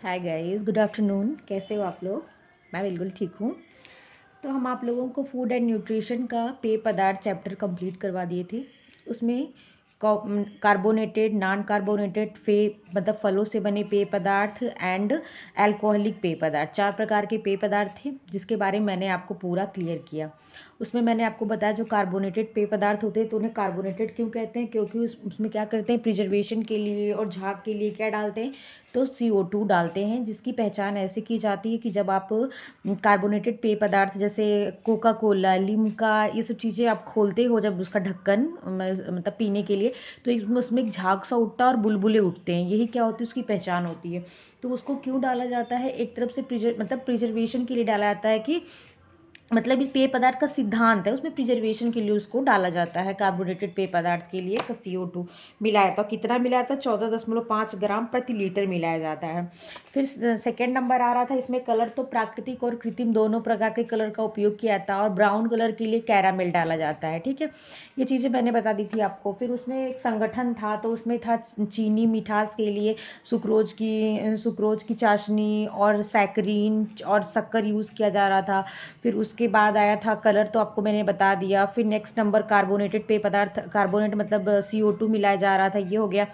Hi guys, good afternoon. कैसे हो आप लोग? मैं बिल्कुल ठीक हूँ। तो हम आप लोगों को फूड एंड न्यूट्रिशन का पेय पदार्थ चैप्टर कंप्लीट करवा दिए थे। उसमें कार्बोनेटेड, नॉन कार्बोनेटेड मतलब फलों से बने पेय पदार्थ एंड अल्कोहलिक पेय पदार्थ, 4 प्रकार के पेय पदार्थ थे जिसके बारे में मैंने आपको पूरा क्लियर किया। उसमें मैंने आपको बताया जो कार्बोनेटेड पेय पदार्थ होते हैं तो उन्हें कार्बोनेटेड क्यों कहते हैं, क्योंकि उसमें क्या करते हैं, प्रिजर्वेशन के लिए और झाग के लिए क्या डालते हैं, तो CO2 डालते हैं, जिसकी पहचान ऐसे की जाती है कि जब आप कार्बोनेटेड पेय पदार्थ जैसे कोका कोला, लिम्का, ये सब चीज़ें आप खोलते हो जब उसका ढक्कन मतलब पीने के लिए, तो उसमें एक झाग सा उठता है और बुलबुले उठते हैं। यही क्या होती है, उसकी पहचान होती है। तो उसको क्यों डाला जाता है, एक तरफ से प्रिजर्वेशन के लिए डाला जाता है कि मतलब इस पेय पदार्थ का सिद्धांत है, उसमें प्रिजर्वेशन के लिए उसको डाला जाता है। कार्बोनेटेड पेय पदार्थ के लिए का CO2 मिलाया था, कितना मिलाया था, 14.5 ग्राम प्रति लीटर मिलाया जाता है। फिर सेकेंड नंबर आ रहा था इसमें कलर, तो प्राकृतिक और कृत्रिम दोनों प्रकार के कलर का उपयोग किया था, और ब्राउन कलर के लिए कैरामेल डाला जाता है। ठीक है, ये चीज़ें मैंने बता दी थी आपको। फिर उसमें एक संगठन था, तो उसमें था चीनी मिठास के लिए सुक्रोज की चाशनी और सैकरीन और शक्कर यूज़ किया जा रहा था। फिर उसके बाद आया था कलर, तो आपको मैंने बता दिया। फिर नेक्स्ट नंबर कार्बोनेटेड पेय पदार्थ, कार्बोनेट मतलब CO2 मिलाया जा रहा था, ये हो गया।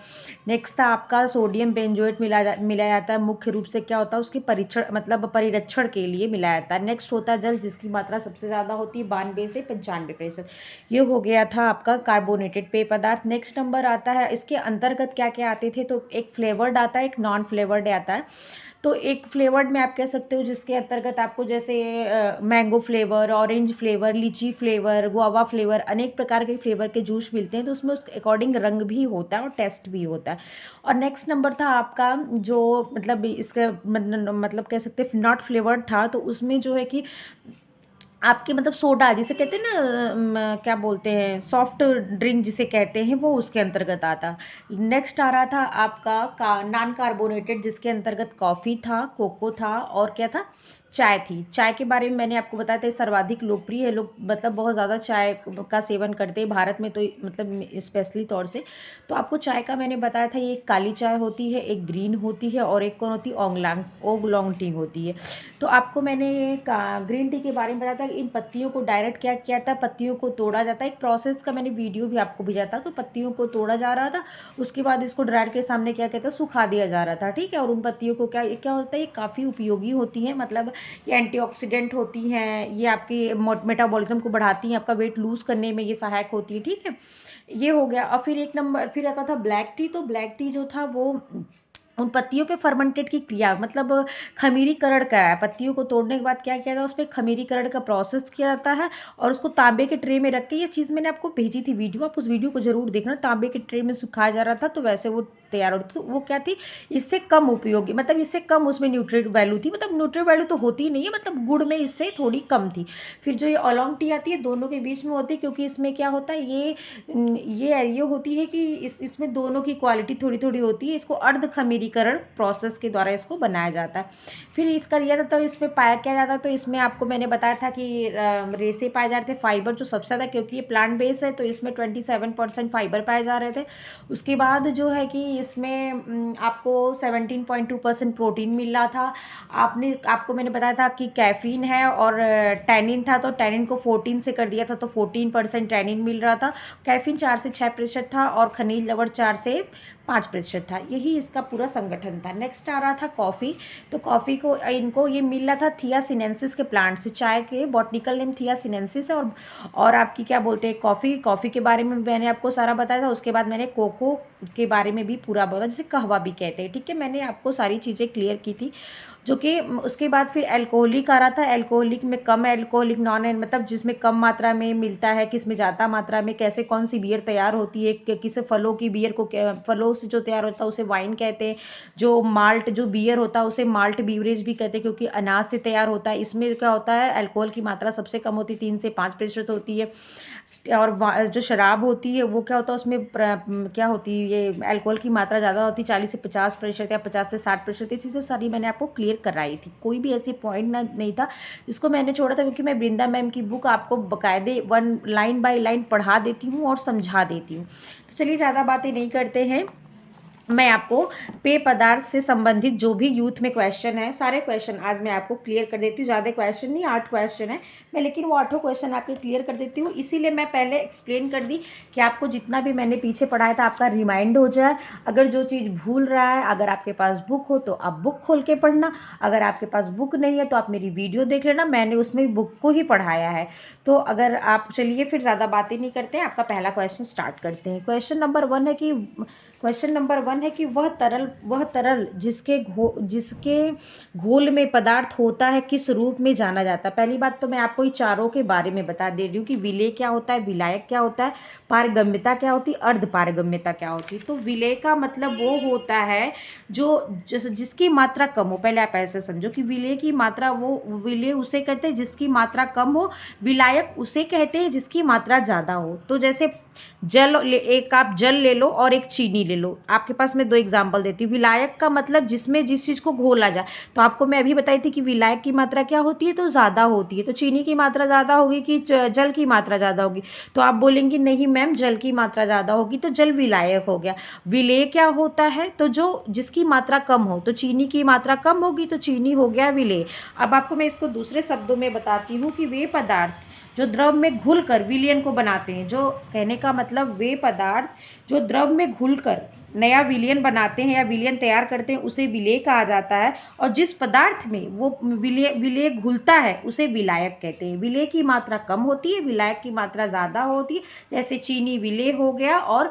नेक्स्ट था आपका सोडियम बेंजोएट मिलाया जाता है। मुख्य रूप से क्या होता है, उसके परीक्षण मतलब परिरक्षण के लिए मिलाया जाता है। नेक्स्ट होता है जल, जिसकी मात्रा सबसे ज़्यादा होती है 92 से 95%। ये हो गया था आपका कार्बोनेटेड पेय पदार्थ। नेक्स्ट नंबर आता है, इसके अंतर्गत क्या क्या आते थे, तो एक फ्लेवर्ड आता है, एक नॉन फ्लेवर्ड आता है। तो एक फ्लेवर्ड में आप कह सकते हो जिसके अंतर्गत आपको जैसे मैंगो फ्लेवर, ऑरेंज फ्लेवर, लीची फ्लेवर, गुआवा फ्लेवर, अनेक प्रकार के फ्लेवर के जूस मिलते हैं, तो उसमें उसके अकॉर्डिंग रंग भी होता है और टेस्ट भी होता है। और नेक्स्ट नंबर था आपका जो मतलब इसका मतलब कह सकते हैं नॉट फ्लेवर्ड था, तो उसमें जो है कि आपके मतलब सोडा जिसे कहते हैं ना, क्या बोलते हैं, सॉफ्ट ड्रिंक जिसे कहते हैं, वो उसके अंतर्गत आता। नेक्स्ट आ रहा था आपका नॉन कार्बोनेटेड, जिसके अंतर्गत कॉफ़ी था, कोको था और क्या था, चाय थी। चाय के बारे में मैंने आपको बताया था, सर्वाधिक लोकप्रिय है, लोग मतलब बहुत ज़्यादा चाय का सेवन करते हैं भारत में, तो मतलब स्पेशली तौर से। तो आपको चाय का मैंने बताया था, ये एक काली चाय होती है, एक ग्रीन होती है और एक कौन होती है, ओंगलांग टी होती है। तो आपको मैंने ग्रीन टी के बारे में बताया था कि इन पत्तियों को डायरेक्ट क्या किया था, पत्तियों को तोड़ा जाता है। एक प्रोसेस का मैंने वीडियो भी आपको भेजा था। तो पत्तियों को तोड़ा जा रहा था, उसके बाद इसको ड्रायर के सामने क्या कहता है, सुखा दिया जा रहा था। ठीक है, और उन पत्तियों को क्या क्या होता है, ये काफ़ी उपयोगी होती हैं, मतलब ये एंटीऑक्सीडेंट होती हैं, ये आपकी मेटाबॉलिज्म को बढ़ाती हैं, आपका वेट लूज़ करने में ये सहायक होती है। ठीक है, ये हो गया। और फिर एक नंबर फिर आता था ब्लैक टी। तो ब्लैक टी जो था वो उन पत्तियों पे फर्मेंटेड की क्रिया मतलब खमीरीकरण कराया। पत्तियों को तोड़ने के बाद क्या किया जाता है, उस पर खमीरीकरण का प्रोसेस किया जाता है, और उसको तांबे के ट्रे में रख के, ये चीज़ मैंने आपको भेजी थी वीडियो, आप उस वीडियो को जरूर देखना। तांबे के ट्रे में सुखाया जा रहा था, तो वैसे वो तैयार हो रही थी। तो वो क्या थी, इससे कम उपयोगी, मतलब इससे कम उसमें न्यूट्रिएंट वैल्यू थी, मतलब न्यूट्रिएंट वैल्यू तो होती ही नहीं है, मतलब गुड़ में इससे थोड़ी कम थी। फिर जो ये ओलोंग टी आती है, दोनों के बीच में होती है, क्योंकि इसमें क्या होता है, ये होती है कि इसमें दोनों की क्वालिटी थोड़ी थोड़ी होती है। इसको अर्ध खमीरीकरण प्रोसेस के द्वारा इसको बनाया जाता है। फिर इसका लिया जाता है, इसमें पाया क्या जाता है, तो इसमें आपको मैंने बताया था कि रेसे पाए जाते थे, फाइबर जो सबसे ज़्यादा, क्योंकि ये प्लांट बेस है, तो इसमें 27% फाइबर पाए जा रहे थे। उसके बाद जो है कि इसमें आपको 17.2% प्रोटीन मिल रहा था। आपको मैंने बताया था कि कैफीन है और टैनिन था, तो टैनिन को 14 से कर दिया था, तो 14% टैनिन मिल रहा था। कैफीन 4 से 6% था, और खनिज लवण 4 से 5% था। यही इसका पूरा संगठन था। नेक्स्ट आ रहा था कॉफ़ी। तो कॉफ़ी को इनको ये मिल रहा था थिया सिनेंसिस के प्लांट से। चाय के बॉटनिकल नेम थिया सिनेंसिस है, और आपकी क्या बोलते हैं, कॉफ़ी के बारे में मैंने आपको सारा बताया था। उसके बाद मैंने कोको के बारे में भी पूरा बताया, जिसे कहवा भी कहते हैं। ठीक है, मैंने आपको सारी चीज़ें क्लियर की थी। जो कि उसके बाद फिर अल्कोहलिक आ रहा था। अल्कोहलिक में कम अल्कोहलिक, नॉन मतलब जिसमें कम मात्रा में मिलता है, किसमें ज़्यादा मात्रा में, कैसे कौन सी बियर तैयार होती है, किस फलों की बियर को, फलों से जो तैयार होता है उसे वाइन कहते हैं। जो बियर होता है उसे माल्ट बीवरेज भी कहते हैं, क्योंकि अनाज से तैयार होता है। इसमें क्या होता है, अल्कोहल की मात्रा सबसे कम होती है, 3 से 5% होती है। और जो शराब होती है वो क्या होता है, उसमें क्या होती है, ये अल्कोहल की मात्रा ज़्यादा होती है, 40 से 50% या 50 से 60%। ये चीज़ें सारी मैंने आपको क्लियर कराई थी, कोई भी ऐसी पॉइंट ना नहीं था जिसको मैंने छोड़ा था, क्योंकि मैं वृंदा मैम की बुक आपको बाकायदे वन लाइन बाय लाइन पढ़ा देती हूँ और समझा देती हूँ। तो चलिए ज़्यादा बातें नहीं करते हैं, मैं आपको पेय पदार्थ से संबंधित जो भी यूथ में क्वेश्चन है, सारे क्वेश्चन आज मैं आपको क्लियर कर देती हूँ। ज़्यादा क्वेश्चन नहीं, 8 क्वेश्चन है मैं, लेकिन वो 8 क्वेश्चन आपके क्लियर कर देती हूँ। इसीलिए मैं पहले एक्सप्लेन कर दी कि आपको जितना भी मैंने पीछे पढ़ाया था आपका रिमाइंड हो जाए। अगर जो चीज़ भूल रहा है, अगर आपके पास बुक हो तो आप बुक खोल के पढ़ना, अगर आपके पास बुक नहीं है तो आप मेरी वीडियो देख लेना, मैंने उसमें बुक को ही पढ़ाया है। तो अगर आप, चलिए फिर ज़्यादा बातें नहीं करते हैं, आपका पहला क्वेश्चन स्टार्ट करते हैं। क्वेश्चन नंबर 1 है कि वह तरल जिसके घोल में पदार्थ होता है किस रूप में जाना जाता है। पहली बात तो मैं आपको ये चारों के बारे में बता दे रही हूँ कि विलेय क्या होता है, विलायक क्या होता है, पारगम्यता क्या होती है, अर्ध पारगम्यता क्या होती है। तो विलेय का मतलब वो होता है जिसकी मात्रा कम हो। पहले आप ऐसे समझो कि विलेय की मात्रा, वो विलेय उसे कहते हैं जिसकी मात्रा कम हो, विलायक उसे कहते हैं जिसकी मात्रा ज़्यादा हो। तो जैसे एक आप जल ले लो और एक चीनी ले लो, आपके पास मैं 2 एग्जांपल देती हूँ। विलायक का मतलब जिसमें जिस चीज़ को घोला जाए, तो आपको मैं अभी बताई थी कि विलायक की मात्रा क्या होती है, तो ज़्यादा होती है। तो चीनी की मात्रा ज़्यादा होगी कि जल की मात्रा ज़्यादा होगी, तो आप बोलेंगे नहीं मैम जल की मात्रा ज़्यादा होगी, तो जल विलायक हो गया। विलेय क्या होता है, तो जो जिसकी मात्रा कम हो, तो चीनी की मात्रा कम होगी तो चीनी हो गया विलेय। अब आपको मैं इसको दूसरे शब्दों में बताती हूँ कि वे पदार्थ जो द्रव में घुलकर विलयन को बनाते हैं, जो कहने का मतलब वे पदार्थ जो द्रव में घुलकर नया विलयन बनाते हैं या विलयन तैयार करते हैं उसे विलेय कहा जाता है। और जिस पदार्थ में वो विलेय घुलता है उसे विलायक कहते हैं। विलेय की मात्रा कम होती है, विलायक की मात्रा ज़्यादा होती है। जैसे चीनी विलेय हो गया और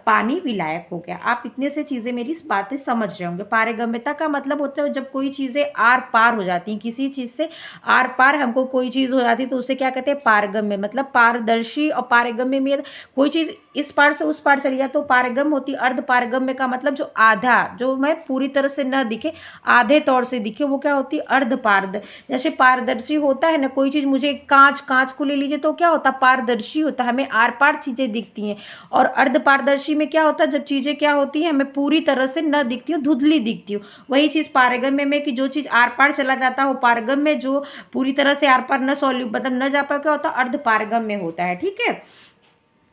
पानी विलायक हो गया। आप इतने से चीज़ें मेरी बातें समझ रहे होंगे। पारगम्यता का मतलब होता है जब कोई चीज़ें आर पार हो जाती हैं, किसी चीज़ से आर पार हमको कोई चीज़ हो जाती है तो उसे क्या कहते हैं, पारगम्य। मतलब पारदर्शी और पारगम्य में कोई चीज़ इस पार से उस पार चली जाए तो पारगम्य होती है। अर्ध पारगम्य का मतलब जो आधा, जो मैं पूरी तरह से न दिखे, आधे तौर से दिखे, वो क्या होती है, अर्ध पारद। जैसे पारदर्शी होता है ना कोई चीज़, मुझे कांच को ले लीजिए तो क्या होता है, पारदर्शी होता है, हमें आर पार चीज़ें दिखती हैं। और अर्ध पारदर्शी में क्या होता है, जब चीज़ें क्या होती हैं हमें पूरी तरह से न दिखती हूँ, धुंधली दिखती हूँ। वही चीज़ पारगम्य में कि जो चीज़ आर पार चला जाता हो, पारगम्य जो पूरी तरह से आर पार न मतलब न जा पाए, क्या होता है, अर्ध पारगम्य होता है। ठीक है,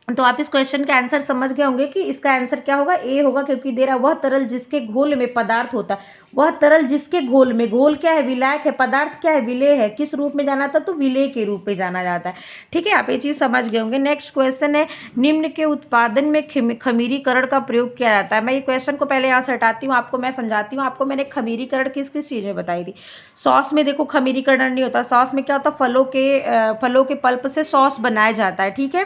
तो आप इस क्वेश्चन का आंसर समझ गए होंगे कि इसका आंसर क्या होगा, ए होगा, क्योंकि दे रहा वह तरल जिसके घोल में पदार्थ होता है। वह तरल जिसके घोल में, घोल क्या है, विलायक है, पदार्थ क्या है, विलेय है। किस रूप में जाना था, तो विलेय के रूप में जाना जाता है। ठीक है, आप ये चीज़ समझ गए होंगे। नेक्स्ट क्वेश्चन है, निम्न के उत्पादन में खमीरीकरण का प्रयोग किया जाता है। मैं ये क्वेश्चन को पहले यहाँ से हटाती हूँ, आपको मैं समझाती हूँ। आपको मैंने खमीरीकरण किस किस चीज़ में बताई थी। सॉस में देखो खमीरीकरण नहीं होता। सॉस में क्या होता है, फलों के पल्प से सॉस बनाया जाता है। ठीक है,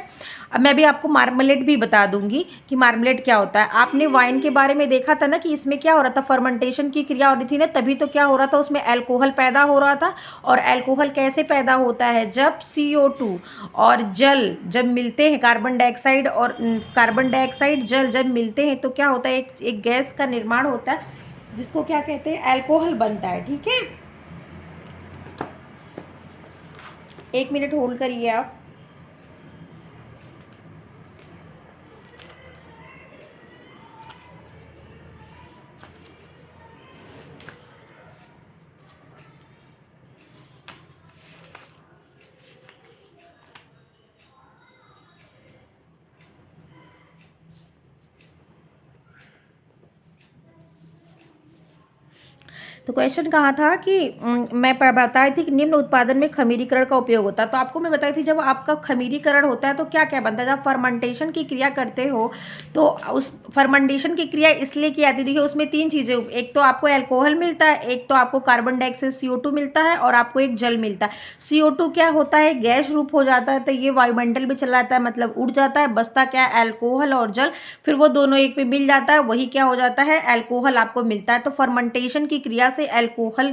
अब मैं भी आपको मार्मलेट भी बता दूंगी कि मार्मलेट क्या होता है। आपने वाइन के बारे में देखा था ना कि इसमें क्या हो रहा था, फर्मेंटेशन की क्रिया हो रही थी ना, तभी तो क्या हो रहा था, उसमें अल्कोहल पैदा हो रहा था। और अल्कोहल कैसे पैदा होता है, जब CO2 और जल जब मिलते हैं, कार्बन डाइऑक्साइड जल जब मिलते हैं तो क्या होता है, एक गैस का निर्माण होता है जिसको क्या कहते हैं, अल्कोहल बनता है। ठीक है, 1 मिनट होल्ड करिए आप। तो क्वेश्चन कहा था कि मैं बताई थी कि निम्न उत्पादन में खमीरीकरण का उपयोग होता है। तो आपको मैं बताई थी जब आपका खमीरीकरण होता है तो क्या क्या बनता है, जब फर्मेंटेशन की क्रिया करते हो तो उस फर्मेंटेशन की क्रिया इसलिए की जाती है। देखिए उसमें 3 चीज़ें, एक तो आपको अल्कोहल मिलता है, एक तो आपको कार्बन डाइऑक्साइड CO2 मिलता है, और आपको एक जल मिलता है। CO2 क्या होता है, गैस रूप हो जाता है, तो ये वायुमंडल में चला जाता है, मतलब उड़ जाता है। बचता क्या है, अल्कोहल और जल, फिर वो दोनों एक पे मिल जाता है, वही क्या हो जाता है, अल्कोहल आपको मिलता है। तो फर्मेंटेशन की क्रिया से अल्कोहल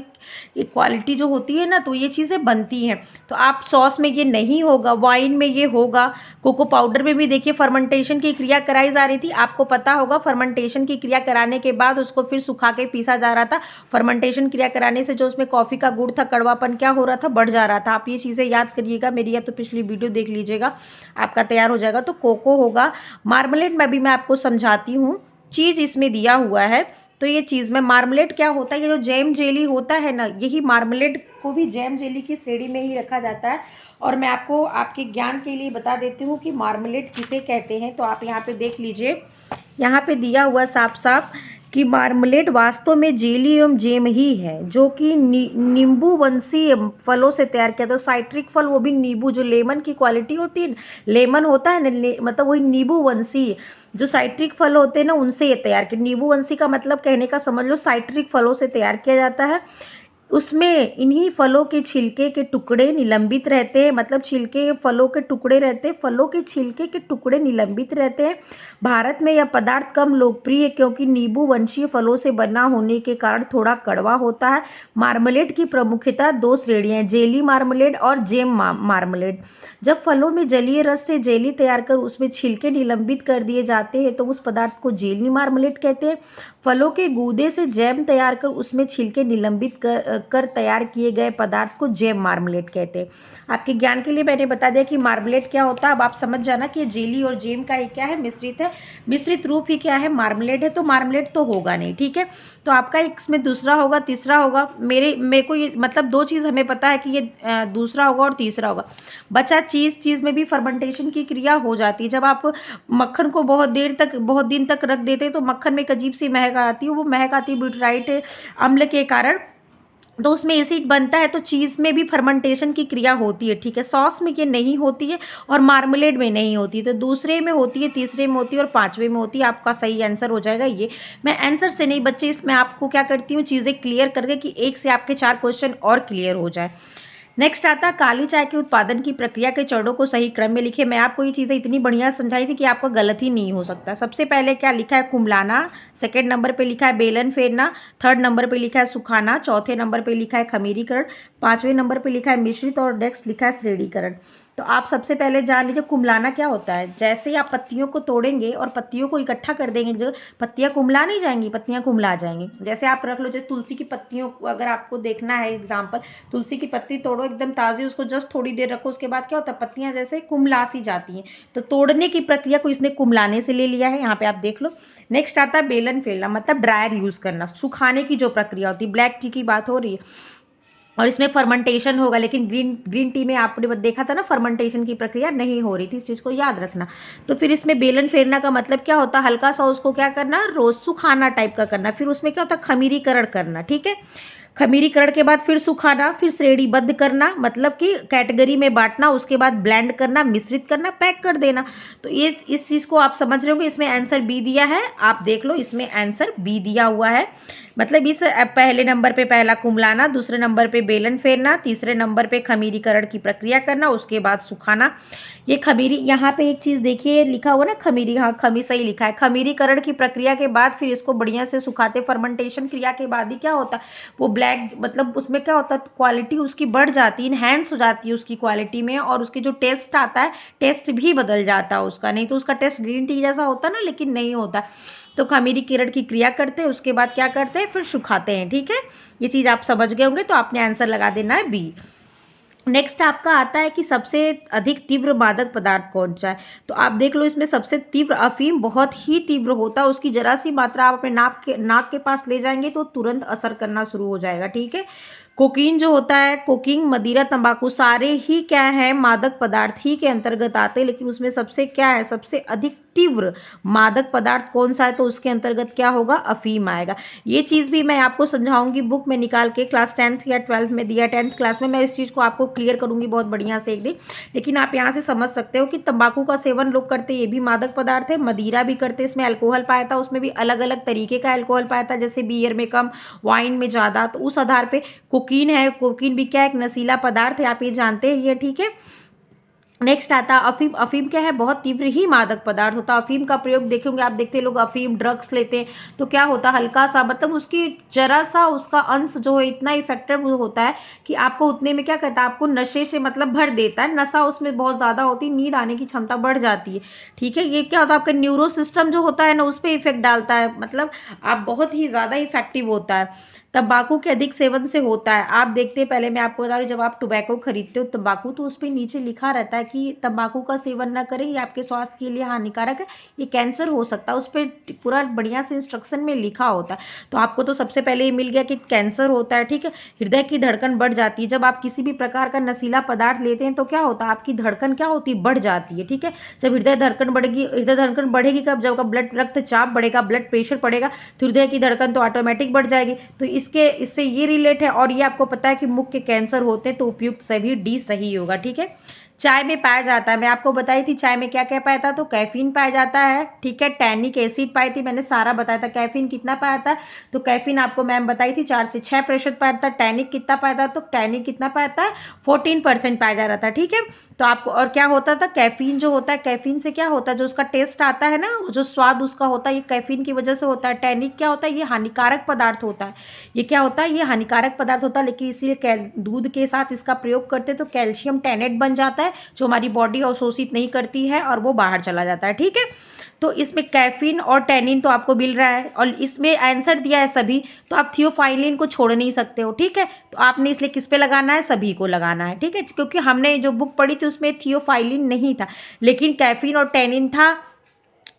की क्वालिटी जो होती है ना, तो ये चीज़ें बनती हैं। तो आप सॉस में ये नहीं होगा, वाइन में ये होगा। कोको पाउडर में भी देखिए फर्मेंटेशन की क्रिया कराई जा रही थी, आपको पता होगा। फर्मेंटेशन की क्रिया कराने के बाद उसको फिर सुखा के पीसा जा रहा था। फर्मेंटेशन क्रिया कराने से जो उसमें कॉफ़ी का गुड़ था, कड़वापन क्या हो रहा था, बढ़ जा रहा था। आप ये चीज़ें याद करिएगा, मेरी या तो पिछली वीडियो देख लीजिएगा, आपका तैयार हो जाएगा। तो कोको होगा। मार्मलेट में भी मैं आपको समझाती हूँ, चीज़ इसमें दिया हुआ है तो ये चीज़ में मार्मलेट क्या होता है, ये जो जैम जेली होता है ना, यही मार्मलेट को भी जैम जेली की श्रेणी में ही रखा जाता है। और मैं आपको आपके ज्ञान के लिए बता देती हूँ कि मार्मलेट किसे कहते हैं। तो आप यहाँ पे देख लीजिए, यहाँ पे दिया हुआ साफ साफ कि मार्मलेट वास्तव में जेली एवं जेम ही है, जो कि नींबू वंशीय फलों से तैयार किया। तो साइट्रिक फल, वो भी नींबू, जो लेमन की क्वालिटी होती है, लेमन होता है ना, मतलब वही नींबू वंशीय जो साइट्रिक फल होते हैं ना, उनसे ये तैयार किया। नींबू वंशी का मतलब कहने का समझ लो साइट्रिक फलों से तैयार किया जाता है। उसमें इन्हीं फलों के छिलके के टुकड़े निलंबित रहते हैं, मतलब छिलके फलों के टुकड़े रहते हैं, फलों के छिलके के टुकड़े निलंबित रहते हैं। भारत में यह पदार्थ कम लोकप्रिय है क्योंकि नींबू वंशीय फलों से बना होने के कारण थोड़ा कड़वा होता है। मार्मलेट की प्रमुखतः दो श्रेणियां हैं, जेली मार्मलेट और जेम मार्मलेट। जब फलों में जलीय रस से जेली तैयार कर उसमें छिलके निलंबित कर दिए जाते हैं तो उस पदार्थ को जेली मार्मलेट कहते हैं। फलों के गूदे से जैम तैयार कर उसमें छिलके निलंबित कर तैयार किए गए पदार्थ को जैम मार्मलेट कहते हैं। आपके ज्ञान के लिए मैंने बता दिया कि मार्मलेट क्या होता है। अब आप समझ जाना कि जेली और जेम का ही क्या है, मिश्रित है, मिश्रित रूप ही क्या है, मार्मलेट है। तो मार्मलेट तो होगा नहीं, ठीक है। तो आपका इसमें दूसरा होगा, तीसरा होगा। मेरे को ये मतलब दो चीज़ हमें पता है कि ये दूसरा होगा और तीसरा होगा। बचा चीज़ में भी फर्मेंटेशन की क्रिया हो जाती है। जब आप मक्खन को बहुत दिन तक रख देते हैं तो मक्खन में एक अजीब सी महक आती है, वो महक आती है ब्यूटराइट अम्ल के कारण, तो उसमें एसिड बनता है। तो चीज़ में भी फर्मेंटेशन की क्रिया होती है, ठीक है। सॉस में ये नहीं होती है और मार्मलेड में नहीं होती है। तो दूसरे में होती है, तीसरे में होती है और पांचवे में होती है। आपका सही आंसर हो जाएगा ये। मैं आंसर से नहीं बच्चे, इसमें आपको क्या करती हूँ, चीज़ें क्लियर करके कि एक से आपके 4 क्वेश्चन और क्लियर हो जाए। नेक्स्ट आता काली चाय के उत्पादन की प्रक्रिया के चरणों को सही क्रम में लिखे। मैं आपको ये चीज़ें इतनी बढ़िया समझाई थी कि आपका गलत ही नहीं हो सकता। सबसे पहले क्या लिखा है, कुम्हलाना। सेकंड नंबर पे लिखा है बेलन फेरना। थर्ड नंबर पे लिखा है सुखाना। चौथे नंबर पे लिखा है खमीरीकरण। पांचवें नंबर पे लिखा है मिश्रित और नेक्स्ट लिखा है श्रेणीकरण। तो आप सबसे पहले जान लीजिए कुम्हलाना क्या होता है। जैसे ही आप पत्तियों को तोड़ेंगे और पत्तियों को इकट्ठा कर देंगे, जो पत्तियां कुम्हला नहीं जाएंगी, पत्तियां कुम्हला जाएंगी। जैसे आप रख लो, जैसे तुलसी की पत्तियों को अगर आपको देखना है एग्जाम्पल, तुलसी की पत्ती तोड़ो एकदम ताज़ी, उसको जस्ट थोड़ी देर रखो, उसके बाद क्या होता है, पत्तियां जैसे कुम्हला सी जाती हैं। तो तोड़ने की प्रक्रिया को इसने कुम्हलाने से ले लिया है, यहाँ पे आप देख लो। नेक्स्ट आता है बेलन फेरना, मतलब ड्रायर यूज़ करना, सुखाने की जो प्रक्रिया होती है। ब्लैक टी की बात हो रही है और इसमें फर्मेंटेशन होगा, लेकिन ग्रीन टी में आपने देखा था ना फर्मेंटेशन की प्रक्रिया नहीं हो रही थी, इस चीज़ को याद रखना। तो फिर इसमें बेलन फेरना का मतलब क्या होता है, हल्का सा उसको क्या करना, रोज सुखाना टाइप का करना। फिर उसमें क्या होता है, खमीरीकरण करना, ठीक है। खमीरीकरण के बाद फिर सुखाना, फिर श्रेणीबद्ध करना, मतलब कि कैटेगरी में बांटना, उसके बाद ब्लेंड करना, मिश्रित करना, पैक कर देना। तो ये इस चीज़ को आप समझ रहे होंगे। इसमें आंसर बी दिया है, आप देख लो, इसमें आंसर बी दिया हुआ है। मतलब इस पहले नंबर पे पहला कुम्हलाना, दूसरे नंबर पे बेलन फेरना, तीसरे नंबर पे खमीरीकरण की प्रक्रिया करना, उसके बाद सुखाना। ये खमीरी, यहाँ पे एक चीज़ देखिए लिखा हुआ ना खमीरी, हाँ खमी सही लिखा है। खमीरीकरण की प्रक्रिया के बाद फिर इसको बढ़िया से सुखाते, फर्मेंटेशन क्रिया के बाद ही क्या होता है, वो ब्लैक, मतलब उसमें क्या होता है, क्वालिटी उसकी बढ़ जाती है, इनहेंस हो जाती है उसकी क्वालिटी में, और उसकी जो टेस्ट आता है, टेस्ट भी बदल जाता है उसका। नहीं तो उसका टेस्ट ग्रीन टी जैसा होता है ना, लेकिन नहीं होता। तो खमीरीकरण की क्रिया करते हैं, उसके बाद क्या करते हैं, फिर सुखाते हैं, ठीक है। ये चीज़ आप समझ गए होंगे, तो आपने आंसर लगा देना है बी। नेक्स्ट आपका आता है कि सबसे अधिक तीव्र मादक पदार्थ कौन सा है। तो आप देख लो, इसमें सबसे तीव्र अफीम बहुत ही तीव्र होता है। उसकी जरा सी मात्रा आप अपने नाक के पास ले जाएंगे तो तुरंत असर करना शुरू हो जाएगा, ठीक है। कोकीन जो होता है, कोकीन, मदिरा, तंबाकू, सारे ही क्या है, मादक पदार्थ ही के अंतर्गत आते हैं। लेकिन उसमें सबसे क्या है, सबसे अधिक तीव्र मादक पदार्थ कौन सा है, तो उसके अंतर्गत क्या होगा, अफीम आएगा। ये चीज़ भी मैं आपको समझाऊंगी बुक में निकाल के, क्लास 10th या 12th में दिया, 10th क्लास में मैं इस चीज़ को आपको क्लियर करूंगी बहुत बढ़िया से एक दिन। लेकिन आप यहाँ से समझ सकते हो कि तंबाकू का सेवन लोग करते, ये भी मादक पदार्थ है। मदिरा भी करते, इसमें अल्कोहल पाया था, उसमें भी अलग अलग तरीके का अल्कोहल पाया था, जैसे बियर में कम, वाइन में ज़्यादा। तो उस आधार पर कोकीन है, कोकीन भी क्या एक नशीला पदार्थ है, आप ये जानते हैं, ये ठीक है। नेक्स्ट आता है अफीम। अफीम क्या है, बहुत तीव्र ही मादक पदार्थ होता है। अफीम का प्रयोग देखेंगे आप, देखते हैं लोग अफीम ड्रग्स लेते हैं तो क्या होता है, हल्का सा, मतलब उसकी जरा सा उसका अंश जो है इतना इफेक्टिव होता है कि आपको उतने में क्या कहता है, आपको नशे से मतलब भर देता है। नशा उसमें बहुत ज़्यादा होती है, नींद आने की क्षमता बढ़ जाती है, ठीक है। ये क्या होता है, आपका न्यूरो सिस्टम जो होता है ना, उस पर इफेक्ट डालता है, मतलब आप बहुत ही ज़्यादा इफेक्टिव होता है। तंबाकू के अधिक सेवन से होता है। आप देखते हैं, पहले मैं आपको बता रही हूँ, जब आप टोबैको खरीदते हो तंबाकू, तो उस पे नीचे लिखा रहता है कि तंबाकू का सेवन ना करें, ये आपके स्वास्थ्य के लिए हानिकारक है, ये कैंसर हो सकता है। उस पर पूरा बढ़िया से इंस्ट्रक्शन में लिखा होता है। तो आपको तो सबसे पहले ये मिल गया कि कैंसर होता है, ठीक है। हृदय की धड़कन बढ़ जाती है। जब आप किसी भी प्रकार का नशीला पदार्थ लेते हैं तो क्या होता है, आपकी धड़कन क्या होती है, बढ़ जाती है, ठीक है। जब हृदय धड़कन बढ़ेगी, हृदय धड़कन बढ़ेगी कब, जब ब्लड रक्तचाप बढ़ेगा, ब्लड प्रेशर बढ़ेगा, तो हृदय की धड़कन तो ऑटोमेटिक बढ़ जाएगी। तो इससे ये रिलेट है। और ये आपको पता है कि मुख्य कैंसर होते हैं, तो उपयुक्त सभी डी सही होगा, ठीक है। चाय में पाया जाता है, मैं आपको बताई थी चाय में क्या क्या पाया था, तो कैफीन पाया जाता है, ठीक है। टैनिक एसिड पाई थी, मैंने सारा बताया था। कैफीन कितना पाया था, तो कैफीन आपको मैम बताई थी 4 से 6% पाया था। टैनिक कितना पाया था, तो टैनिक कितना पाया था, 14% पाया जा रहा था, ठीक है। तो आपको और क्या होता था, कैफीन जो होता है, कैफीन से क्या होता है, जो उसका टेस्ट आता है ना, जो स्वाद उसका होता है, ये कैफीन की वजह से होता है। टैनिक क्या होता है, ये हानिकारक पदार्थ होता है। ये क्या होता है, ये हानिकारक पदार्थ होता है, लेकिन इसीलिए दूध के साथ इसका प्रयोग करते तो कैल्शियम टैनेट बन जाता है, जो हमारी बॉडी अवशोषित नहीं करती है और वो बाहर चला जाता है, ठीक है। तो इसमें कैफीन और टैनिन तो आपको मिल रहा है, और इसमें आंसर दिया है सभी, तो आप थियोफाइलिन को छोड़ नहीं सकते हो, ठीक है। तो आपने इसलिए किस पे लगाना है, सभी को लगाना है, ठीक है। क्योंकि हमने जो बुक पढ़ी थी उसमें थियोफाइलिन नहीं था, लेकिन कैफीन और टैनिन था।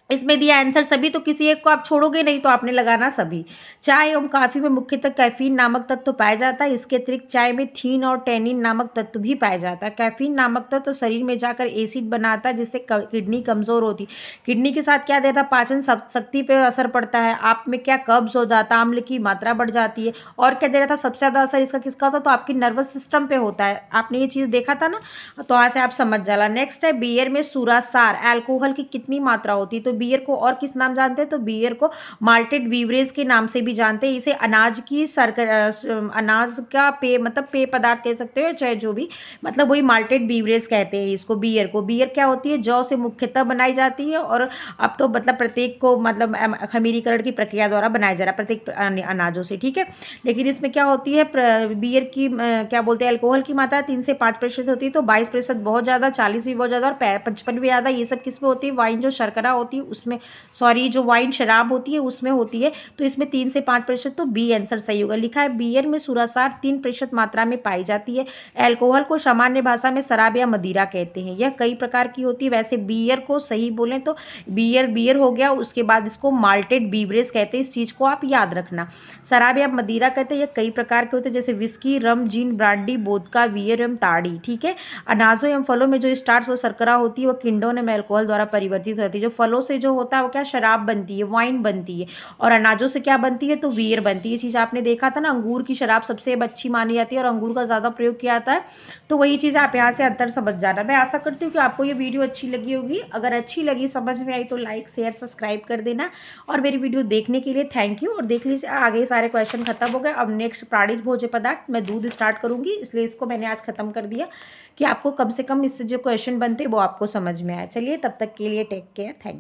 इसमें दिया आंसर सभी, तो किसी एक को आप छोड़ोगे नहीं, तो आपने लगाना सभी। चाय एवं काफ़ी में मुख्यतः कैफीन नामक तत्व पाया जाता है। इसके अतिरिक्त चाय में थीन और टैनिन नामक तत्व भी पाया जाता है। कैफीन नामक तत्व तो शरीर में जाकर एसिड बनाता है, जिससे किडनी कमज़ोर होती है। किडनी के साथ क्या देता है, पाचन शक्ति पर असर पड़ता है। आप में क्या कब्ज हो जाता है, अम्ल की मात्रा बढ़ जाती है। और क्या दे रहा था, सबसे ज़्यादा असर इसका किसका होता है, तो आपकी नर्वस सिस्टम पे होता है। आपने ये चीज़ देखा था ना, तो वहाँ से आप समझ जाला। नेक्स्ट है, बियर में सुरासार अल्कोहल की कितनी मात्रा होती है, तो बियर को और किस नाम जानते हैं, तो बियर को माल्टेड बीवरेज के नाम से भी जानते हैं। इसे अनाज का पेय, मतलब पेय पदार्थ कह सकते हो, चाहे जो भी, मतलब वही माल्टेड बीवरेज कहते हैं इसको, बियर को। बियर क्या होती है, जौ से मुख्यतः बनाई जाती है, और अब तो मतलब प्रत्येक को मतलब खमीरीकरण की प्रक्रिया द्वारा बनाया जा रहा है, प्रत्येक अनाजों से, ठीक है। लेकिन इसमें क्या होती है, बियर की क्या बोलते हैं, अल्कोहल की मात्रा 3 से 5% होती है। तो 22% बहुत ज़्यादा, 40 भी बहुत ज़्यादा, और 55 भी ज़्यादा। ये सब किस में होती है, वाइन जो शर्करा होती है उसमें, सॉरी जो वाइन शराब होती है उसमें होती है। तो इसमें 3 से 5%, तो बी आंसर सही होगा। लिखा है, बियर में सुरासार 3% मात्रा में पाई जाती है। अल्कोहल को सामान्य भाषा में शराब या मदिरा कहते हैं। यह कई प्रकार की होती है। वैसे बियर को सही बोलें तो बियर हो गया, उसके बाद इसको माल्टेड बीवरेज कहते हैं। इस चीज़ को आप याद रखना। शराब या मदिरा कहते हैं, यह कई प्रकार के होते हैं, जैसे विस्की, रम, जिन, ब्रांडी, वोदका, बियर एवं ताड़ी, ठीक है। अनाजों एवं फलों में जो स्टार्च व शर्करा होती है, वह किण्वन में अल्कोहल द्वारा परिवर्तित होती है। जो फलों से जो होता है वो क्या, शराब बनती है, वाइन बनती है। और अनाजों से क्या बनती है, तो बियर बनती है। ये चीज़ आपने देखा था ना, अंगूर की शराब सबसे अच्छी मानी जाती है और अंगूर का ज़्यादा प्रयोग किया जाता है। तो वही चीज़ आप यहाँ से अंतर समझ जाना। मैं आशा करती हूँ कि आपको ये वीडियो अच्छी लगी होगी। अगर अच्छी लगी, समझ में आई, तो लाइक शेयर सब्सक्राइब कर देना। और मेरी वीडियो देखने के लिए थैंक यू। और देख लीजिए, आगे सारे क्वेश्चन खत्म हो गए। अब नेक्स्ट प्राणिज भोज्य पदार्थ मैं दूध स्टार्ट करूँगी, इसलिए इसको मैंने आज खत्म कर दिया, कि आपको कम से कम इससे जो क्वेश्चन बनते हैं वो आपको समझ में आए। चलिए, तब तक के लिए टेक केयर, थैंक यू।